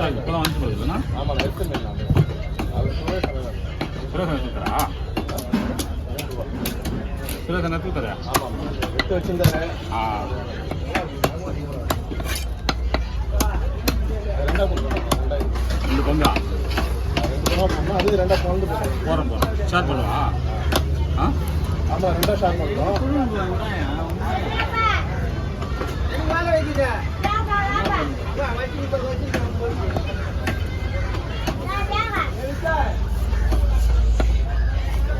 புதுசாக இப்போ தான் வந்து போகுதுண்ணா. ஆமாம், எடுத்து மீன் சுரேசன் எடுத்துக்கிறா? சுரேசன் எடுத்துக்கிறா? ஆமாம், எடுத்து வச்சுருந்தாரு. ஆ, ரெண்டு பங்கா அது ரெண்டா பங்கு போகிறோம் ஷேர் பண்ணுவா? ஆ, ஆமாம், ரெண்டா ஷேர் பண்ணுறோம்.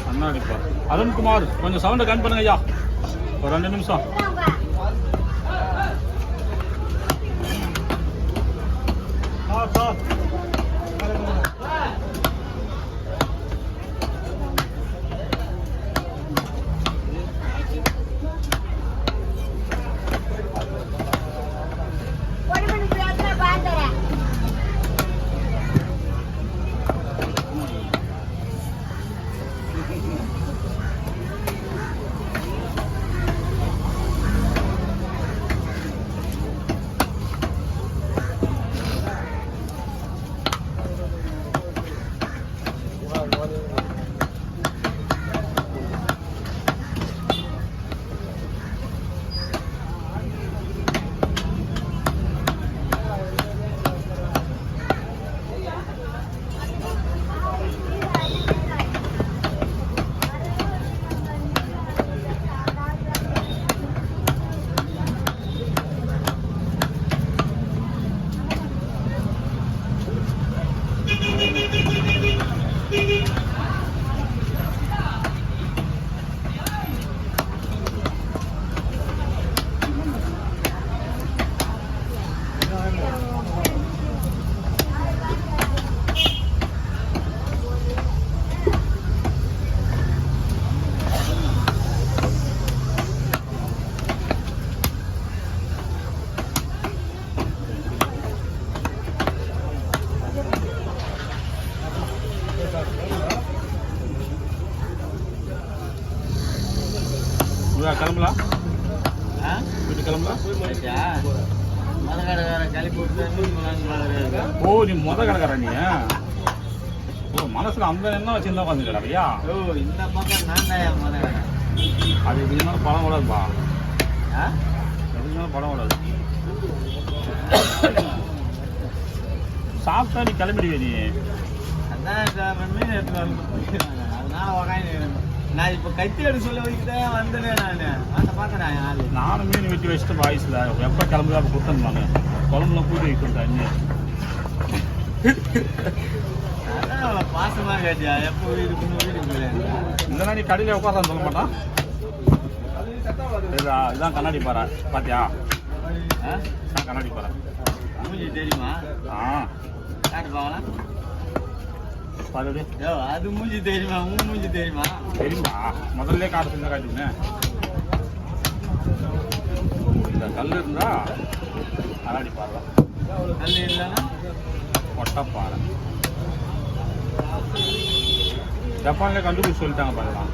கண்ணாடிப்பா. அருண்குமார் கொஞ்சம் சவுண்டை கன் பண்ணுங்க ஐயா, ஒரு 2 நிமிஷம். கிளம்பலாம், வீட்டு கிளம்பலாம். ஓ, நீ மொத கடைக்கார நீ? ஓ, மனசுல அந்த எண்ணம் வச்சிருந்தா உட்காந்து கிடக்கையா? இந்த பக்கம் நான் அது எப்படின்னா பழம் விடாதுப்பா, எப்படின்னா பழம் விடாது. சாப்பிட்டா நீ கிளம்பிடுவே நீ. அதான் மீன் எடுத்து அதனால உக்காந்து நான் இப்போ கத்தி எடுக்க சொல்ல வைக்கிட்டேன் வந்துடுவேன். நான் பார்க்குறேன் ஆள். நானும் மீன் வெட்டி வச்சுட்டு வாய்ஸில் எப்போ கிளம்புதா அப்போ கொடுத்தேன். நான் குழம்புலாம் கூட்டி வைக்கிறேன் தண்ணி. அதான் பாசமாக கேட்டியா எப்போ வீட்டுக்கு வீட்டுக்கு இல்லைனா நீ கடையில் உட்காரான்னு சொல்ல மாட்டான். இதுதான் கண்ணாடி பாறை பார்த்தியா? கண்ணாடி பாறை மூஞ்சி தெரியுமா? காட்டு பாக்கலாம். அது மூஞ்சி தெரியுமா? உன் மூஞ்சி தெரியுமா? தெரியுமா? முதல்ல காட்டு செஞ்சா காட்டுங்க. இந்த கல் இருந்தா கண்ணாடி பாறை, கல் இல்லைன்னா ஒட்டப்பாறை. ஜப்பான்ல கண்டுபிடிச்சு சொல்லிட்டாங்க பாருலாம்.